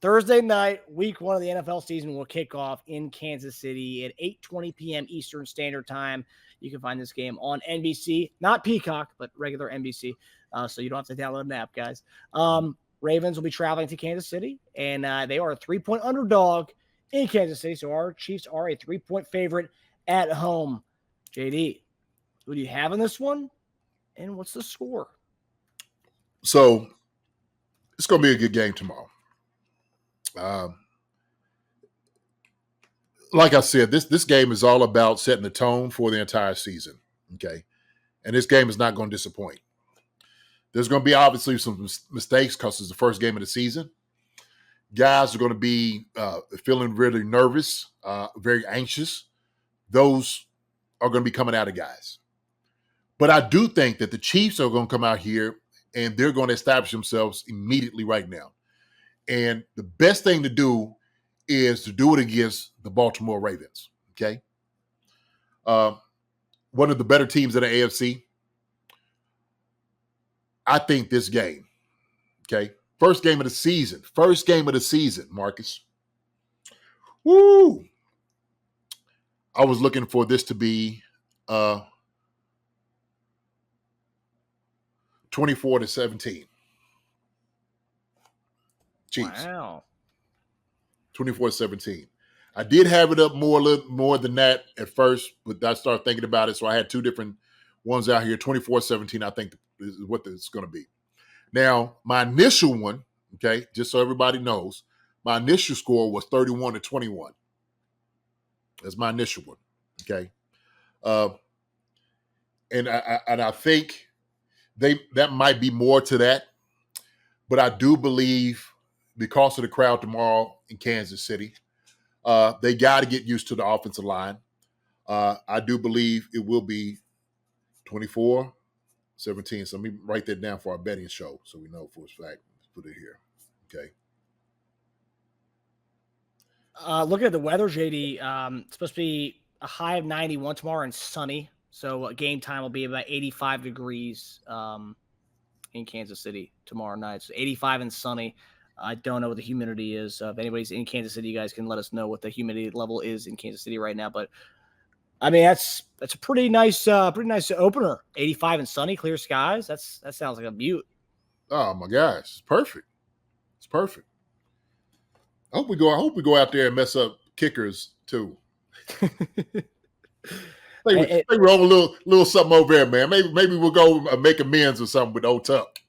Thursday night, week 1 of the NFL season will kick off in Kansas City at 8:20 p.m. Eastern Standard Time. You can find this game on NBC, not Peacock, but regular NBC. So you don't have to download an app, guys. Ravens will be traveling to Kansas City, and they are a 3-point underdog in Kansas City. So our Chiefs are a 3-point favorite at home. JD, who do you have in this one? And what's the score? So it's going to be a good game tomorrow. Like I said, this game is all about setting the tone for the entire season. Okay. And this game is not going to disappoint. There's going to be obviously some mistakes because it's the first game of the season. Guys are going to be feeling really nervous, very anxious. Those are going to be coming out of guys. But I do think that the Chiefs are going to come out here and they're going to establish themselves immediately right now. And the best thing to do is to do it against the Baltimore Ravens, okay? One of the better teams in the AFC. I think this game, okay? First game of the season, Marcus. Woo! I was looking for this to be 24-17. Chiefs. Wow. 24-17. I did have it up more than that at first, but I started thinking about it, so I had two different ones out here. 24-17, I think, is what it's going to be. Now, my initial one, okay, just so everybody knows, my initial score was 31-21. That's my initial one, okay? And I think that might be more to that, but I do believe because of the crowd tomorrow in Kansas City, they got to get used to the offensive line. I do believe it will be 24-17. So let me write that down for our betting show so we know for a fact. Let's put it here. Okay. Looking at the weather, JD, it's supposed to be a high of 91 tomorrow and sunny. So game time will be about 85 degrees in Kansas City tomorrow night. So 85 and sunny. I don't know what the humidity is. If anybody's in Kansas City, you guys can let us know what the humidity level is in Kansas City right now. But I mean, that's a pretty nice opener. 85 and sunny, clear skies. That sounds like a beaut. Oh my gosh, it's perfect. It's perfect. I hope we go out there and mess up kickers too. They roll a little something over there, man. Maybe we'll go make amends or something with Old Tuck.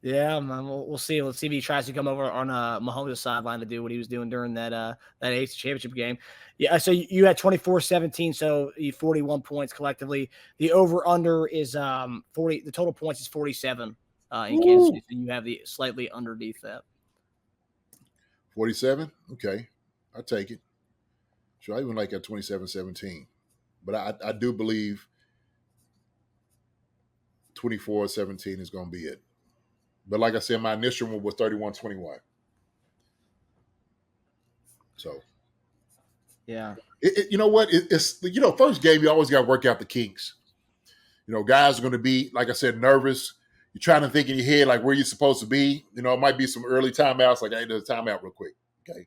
Yeah, man, we'll see. Let's see if he tries to come over on Mahomes' sideline to do what he was doing during that AFC Championship game. Yeah, so you had 24-17, so you 41 points collectively. The over-under is 40. The total points is 47 in Kansas City. So you have the slightly underneath that. 47? Okay. I'll take it. Sure, I even like that 27-17. But I do believe 24-17 is going to be it. But like I said, my initial one was 31-21. So, yeah, you know what? It's first game you always got to work out the kinks. Guys are going to be, like I said, nervous. You're trying to think in your head like where you're supposed to be. It might be some early timeouts. Like, hey, there's a timeout real quick. Okay,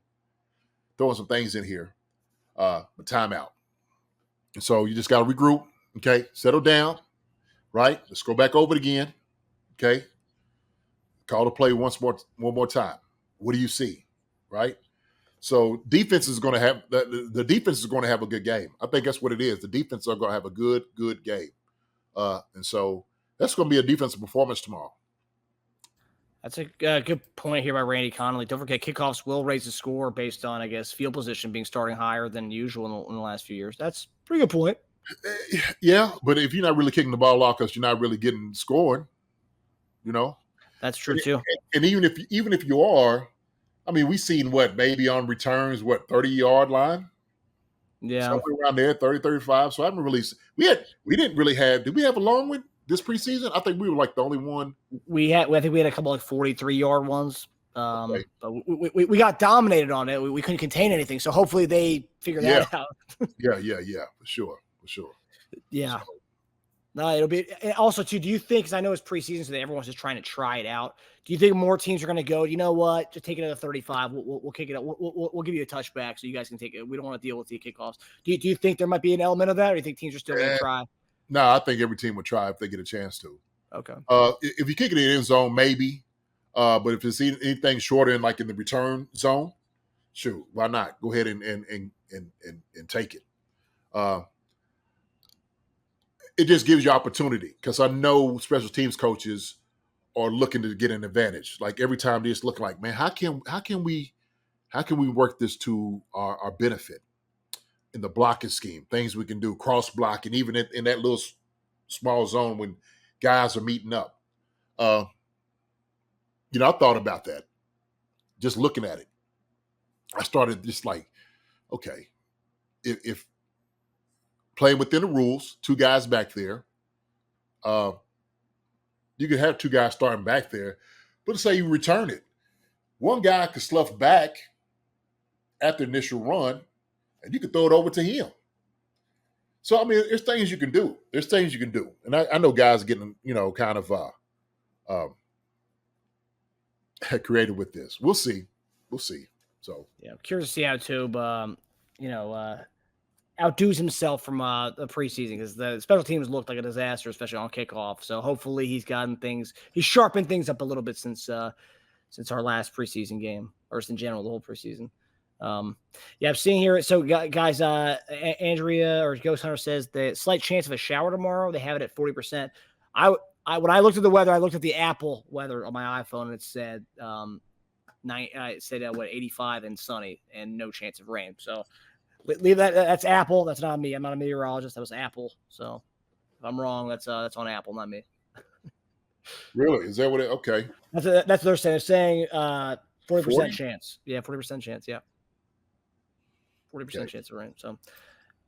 throwing some things in here. But timeout. And so you just got to regroup. Okay, settle down. Right. Let's go back over it again. Okay. Call the play one more time. What do you see? Right? So defense is going to have the defense is going to have a good game. I think that's what it is. The defense are going to have a good game. And so that's going to be a defensive performance tomorrow. That's a good point here by Randy Connolly. Don't forget, kickoffs will raise the score based on, I guess, field position being starting higher than usual in the last few years. That's a pretty good point. Yeah, but if you're not really kicking the ball off because you're not really getting scoring, That's true too. And even if you are, I mean, we've seen maybe on returns, 30-yard line? Yeah. Somewhere around there, 30, 35. So I haven't really did we have a long one this preseason? I think we were like the only one. I think we had a couple like 43-yard ones. Okay. But we got dominated on it. We couldn't contain anything. So hopefully they figure that out. Yeah, for sure. Yeah. No, it'll be – also, too, do you think – because I know it's preseason, so everyone's just trying to try it out. Do you think more teams are going to go, you know what, just take it at a 35. We'll kick it up. We'll give you a touchback so you guys can take it. We don't want to deal with the kickoffs. Do you think there might be an element of that, or do you think teams are still going to try? No, I think every team will try if they get a chance to. Okay. If you kick it in the end zone, maybe. But if it's anything shorter in like in the return zone, shoot, why not? Go ahead and take it. It just gives you opportunity because I know special teams coaches are looking to get an advantage. Like every time they just look like, man, how can we work this to our benefit in the blocking scheme? Things we can do, cross blocking, even in that little small zone when guys are meeting up. I thought about that. Just looking at it, I started just like, okay, if playing within the rules, two guys back there, you could have two guys starting back there, but let's say you return it. One guy could slough back after initial run, and you could throw it over to him. So, I mean, there's things you can do. And I know guys are getting, kind of creative with this. We'll see. So, yeah, I'm curious to see how Tube, outdoes himself from the preseason because the special teams looked like a disaster, especially on kickoff. So hopefully he's sharpened things up a little bit since our last preseason game, or just in general, the whole preseason. I'm seeing here. So guys, Andrea or Ghost Hunter says the slight chance of a shower tomorrow. They have it at 40%. When I looked at the weather, I looked at the Apple weather on my iPhone and it said, 85 and sunny and no chance of rain. So leave that. That's Apple. That's not me. I'm not a meteorologist. That was Apple. So if I'm wrong, that's on Apple, not me. Really? Is that what okay. That's what they're saying. They're saying 40% chance. Yeah, 40% chance. Yeah. 40% chance of rain. So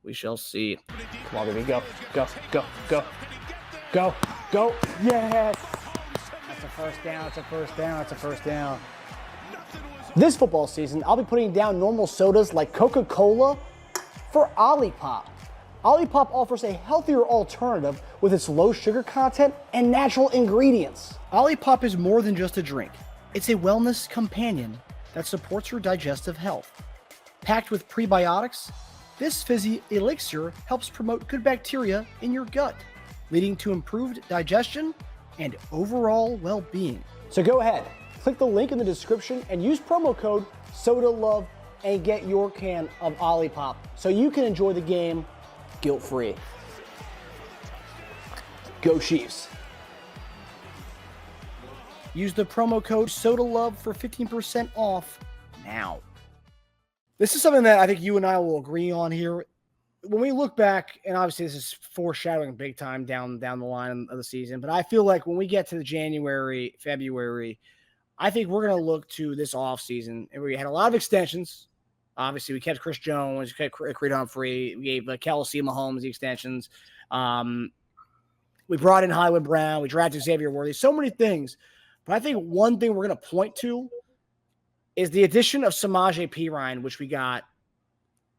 we shall see. Come on, baby. Go. Yes. That's a first down. This football season, I'll be putting down normal sodas like Coca-Cola for Olipop. Olipop offers a healthier alternative with its low sugar content and natural ingredients. Olipop is more than just a drink. It's a wellness companion that supports your digestive health. Packed with prebiotics, this fizzy elixir helps promote good bacteria in your gut, leading to improved digestion and overall well-being. So go ahead, click the link in the description and use promo code SODALOVE and get your can of Olipop so you can enjoy the game guilt-free. Go Chiefs. Use the promo code SODALOVE for 15% off now. This is something that I think you and I will agree on here. When we look back, and obviously this is foreshadowing big time down the line of the season, but I feel like when we get to the January, February, I think we're going to look to this offseason, and we had a lot of extensions. Obviously, we kept Chris Jones, we kept Creed Humphrey, we gave Kelsey, Mahomes the extensions. We brought in Hollywood Brown, we drafted Xavier Worthy, so many things. But I think one thing we're going to point to is the addition of Samaje Perine, which we got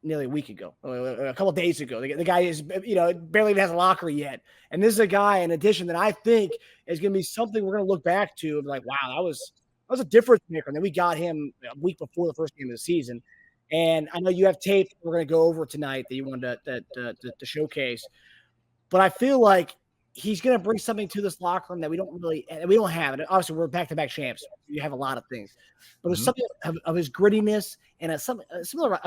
nearly a week ago, a couple of days ago. The guy is, barely even has a locker yet. And this is a guy, in addition, that I think is going to be something we're going to look back to and be like, wow, that was a difference maker. And then we got him a week before the first game of the season. And I know you have tape we're going to go over tonight that you wanted to showcase. But I feel like he's going to bring something to this locker room that we don't have. And obviously, we're back-to-back champs. You have a lot of things. But there's something of his grittiness and some more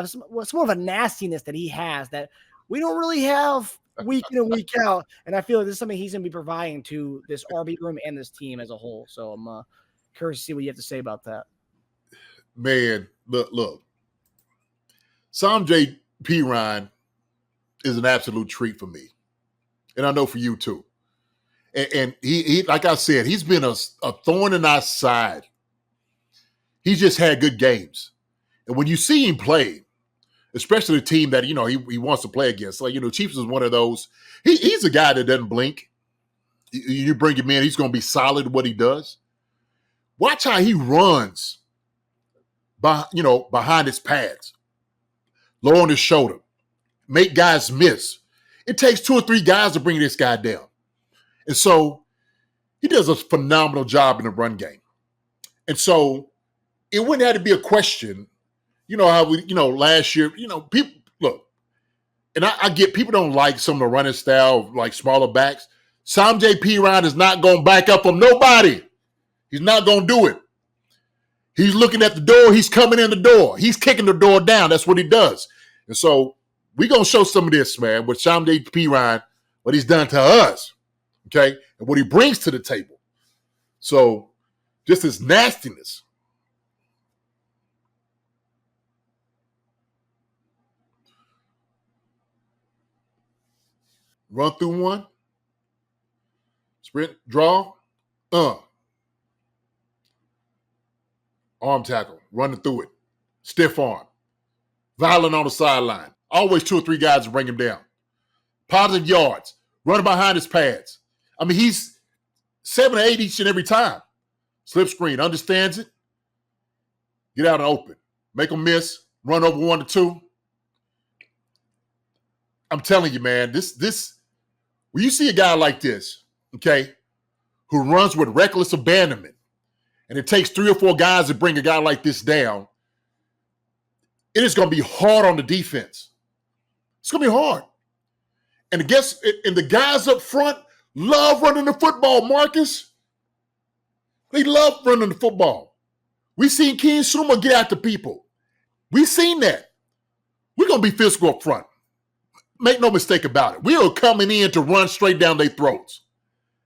of a nastiness that he has that we don't really have week in and week out. And I feel like this is something he's going to be providing to this RB room and this team as a whole. So I'm curious to see what you have to say about that. Man, look. Samaje Perine is an absolute treat for me. And I know for you too. And he like I said, he's been a thorn in our side. He's just had good games. And when you see him play, especially the team that, he wants to play against, like, Chiefs is one of those. He's a guy that doesn't blink. You bring him in, he's going to be solid at what he does. Watch how he runs behind his pads, low on his shoulder, make guys miss. It takes 2 or 3 guys to bring this guy down. And so he does a phenomenal job in the run game. And so it wouldn't have to be a question. You know how last year, people look, and I get people don't like some of the running style of like smaller backs. Samjay P. Ryan is not going to back up from nobody. He's not going to do it. He's looking at the door. He's coming in the door. He's kicking the door down. That's what he does. And so we're going to show some of this, man, with Samjay P. Ryan, what he's done to us, okay, and what he brings to the table. So just his nastiness. Run through one. Sprint, draw. Arm tackle. Running through it. Stiff arm. Violent on the sideline. Always 2 or 3 guys to bring him down. Positive yards. Running behind his pads. I mean, he's 7 or 8 each and every time. Slip screen. Understands it. Get out and open. Make them miss. Run over 1 to 2. I'm telling you, man, this when you see a guy like this, okay, who runs with reckless abandonment, and it takes 3 or 4 guys to bring a guy like this down, it is going to be hard on the defense. It's going to be hard. And the guys up front love running the football, Marcus. They love running the football. We seen Ken Suma get after people. We seen that. We're going to be physical up front. Make no mistake about it. We are coming in to run straight down their throats.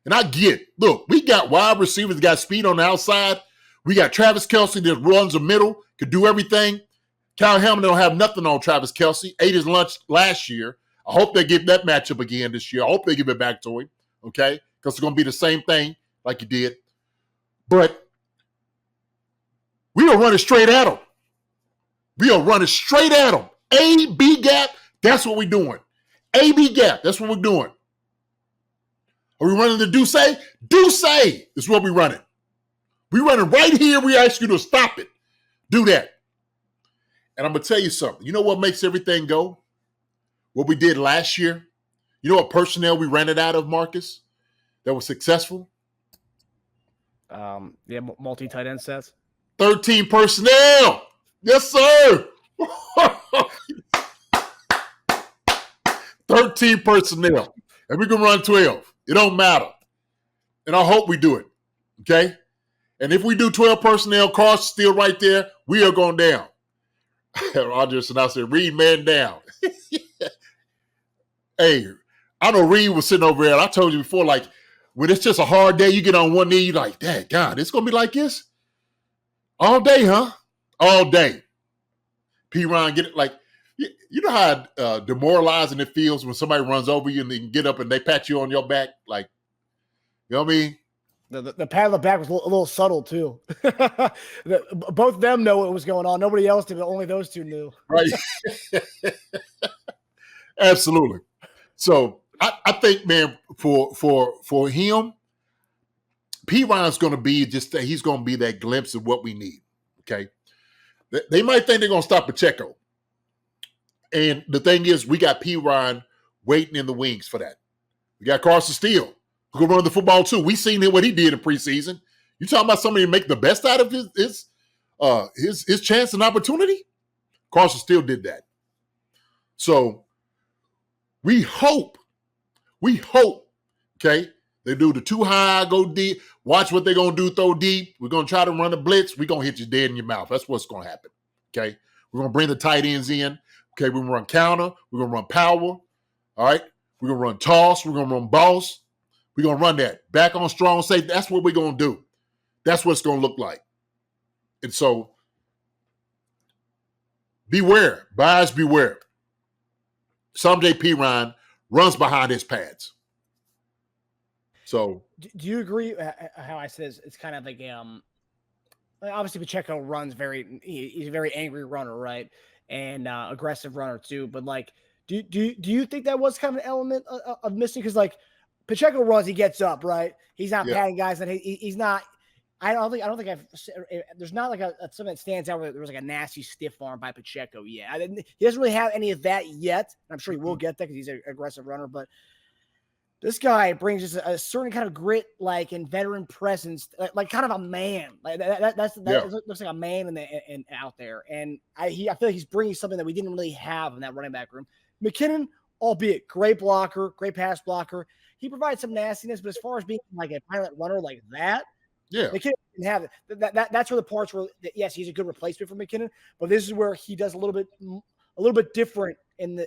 And I get it. Look, we got wide receivers, got speed on the outside. We got Travis Kelce that runs the middle, could do everything. Kyle Hamilton don't have nothing on Travis Kelce. Ate his lunch last year. I hope they give that matchup again this year. I hope they give it back to him, okay? Because it's going to be the same thing like you did. But we are running straight at him. We are running straight at him. A, B gap, that's what we're doing. A, B gap, that's what we're doing. Are we running the Deuce? Deuce is what we're running. We're running right here. We ask you to stop it. Do that. And I'm going to tell you something. You know what makes everything go? What we did last year? You know what personnel we ran it out of, Marcus, that was successful? Multi-tight end sets. 13 personnel. Yes, sir. 13 personnel. And we can run 12. It don't matter. And I hope we do it. Okay? And if we do 12 personnel, Carl's still right there, we are going down. Rogers and I said, Reed, man down. Hey, I know Reed was sitting over there. I told you before, like, when it's just a hard day, you get on one knee, you're like, dang, God, it's going to be like this? All day, huh? All day. P. Ryan, get it like, you know how demoralizing it feels when somebody runs over you and they can get up and they pat you on your back? Like, you know what I mean? The pat on the back was a little subtle, too. Both of them know what was going on. Nobody else did, but only those two knew. Right. Absolutely. So I think, man, for him, P. Ryan's going to be he's going to be that glimpse of what we need. Okay. They might think they're going to stop Pacheco. And the thing is, we got P. Ryan waiting in the wings for that. We got Carson Steele, who can run the football too. We seen what he did in preseason. You talking about somebody to make the best out of his chance and opportunity? Carson Steele did that. So we hope, okay, they do the too high, go deep, watch what they're going to do, throw deep. We're going to try to run a blitz. We're going to hit you dead in your mouth. That's what's going to happen, okay? We're going to bring the tight ends in. Okay, we're going to run counter. We're going to run power, all right? We're going to run toss. We're going to run boss. We're going to run that. Back on strong safety. That's what we're going to do. That's what it's going to look like. And so beware. Buyers beware. Someday P. Ryan runs behind his pads. So do you agree how I said it's kind of like obviously Pacheco runs he's a very angry runner, right? And aggressive runner too. But like, do you think that was kind of an element of missing? Because like Pacheco runs, he gets up, right? He's not patting guys, and he's not. I don't think there's not like something that stands out where there was like a nasty stiff arm by Pacheco yet. He doesn't really have any of that yet. I'm sure he will get that because he's an aggressive runner. But This guy brings just a certain kind of grit, like, and veteran presence, like kind of a man. Like Yeah. looks like a man in out there. And I feel like he's bringing something that we didn't really have in that running back room. McKinnon, albeit great blocker, great pass blocker, he provides some nastiness. But as far as being like a pilot runner like that, Yeah. McKinnon didn't have it. That's where the parts where yes, he's a good replacement for McKinnon, but this is where he does a little bit different than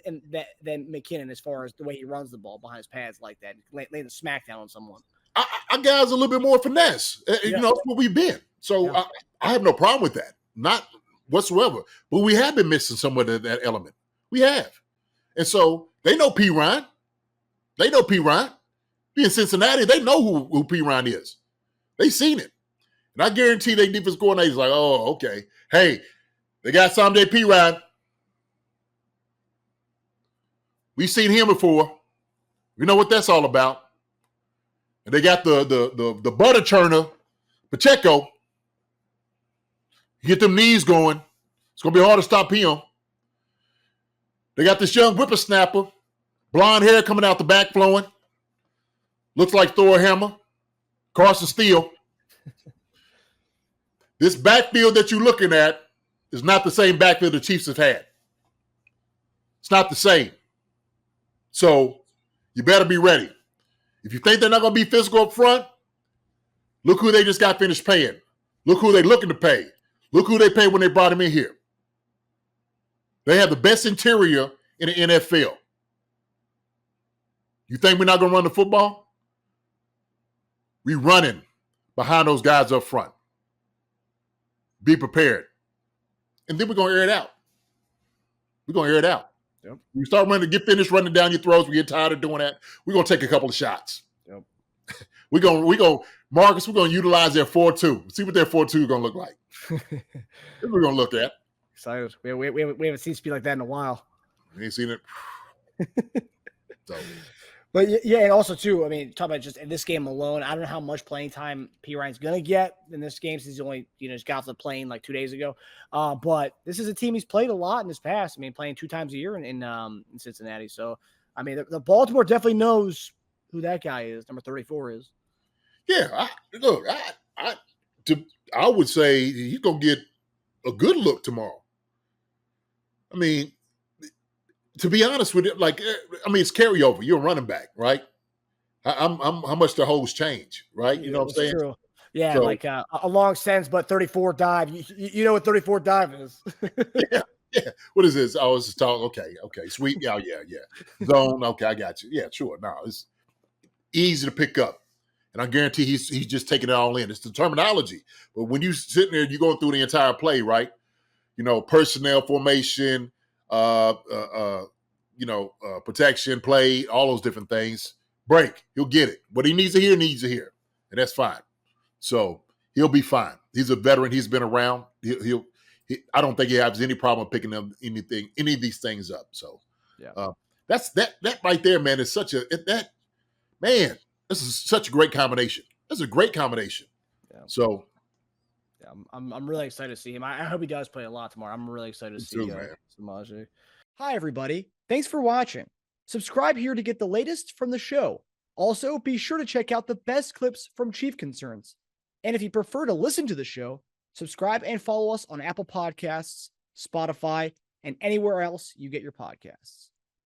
McKinnon as far as the way he runs the ball behind his pads like that, laying the smackdown on someone. Our guys a little bit more finesse. You know, that's what we've been. So I have no problem with that. Not whatsoever. But we have been missing somewhat of that element. We have. And so they know P. Ryan. They know P. Ryan. Being Cincinnati, they know who P. Ryan is. They seen it. And I guarantee they defense coordinator's like, oh, okay. Hey, they got someday P. Ryan. We've seen him before. We know what that's all about. And they got the butter churner, Pacheco. Get them knees going. It's going to be hard to stop him. They got this young whippersnapper, blonde hair coming out the back flowing. Looks like Thor Hammer, Carson Steele. This backfield that you're looking at is not the same backfield the Chiefs have had. It's not the same. So you better be ready. If you think they're not going to be physical up front, look who they just got finished paying. Look who they're looking to pay. Look who they paid when they brought him in here. They have the best interior in the NFL. You think we're not going to run the football? We're running behind those guys up front. Be prepared. And then we're going to air it out. We're going to air it out. Yep. You start running, get finished running down your throats. We get tired of doing that. We're going to take a couple of shots. Yep. Marcus, we're going to utilize their 4-2. See what their 4-2 is going to look like. That's what we're going to look at. Excited. We haven't seen speed like that in a while. We ain't seen it. So. But yeah, and also too, I mean, talk about just in this game alone, I don't know how much playing time P. Ryan's gonna get in this game since he's only, just got off the plane like 2 days ago. But this is a team he's played a lot in his past. I mean, playing 2 times a year in Cincinnati. So I mean, the Baltimore definitely knows who that guy is. Number 34 is. Yeah, I would say he's gonna get a good look tomorrow. I mean, to be honest with you, it's carryover. You're a running back, right? I'm how much the holes change, right? You know what I'm saying? True. Yeah, so, like a long sense, but 34 dive. You know what 34 dive is? yeah. What is this? I was just talking. Okay, sweet. Yeah. Zone. Okay, I got you. Yeah, sure. No, it's easy to pick up, and I guarantee he's just taking it all in. It's the terminology, but when you sitting there, you're going through the entire play, right? Personnel formation. Protection, play, all those different things. Break, he'll get it. What he needs to hear, and that's fine. So he'll be fine. He's a veteran. He's been around. I don't think he has any problem picking up any of these things up. So yeah, that's that right there, man. Is this is such a great combination. That's a great combination. Yeah. So. Yeah, I'm really excited to see him. I hope he does play a lot tomorrow. I'm really excited to see Samaje. Hi, everybody. Thanks for watching. Subscribe here to get the latest from the show. Also, be sure to check out the best clips from Chief Concerns. And if you prefer to listen to the show, subscribe and follow us on Apple Podcasts, Spotify, and anywhere else you get your podcasts.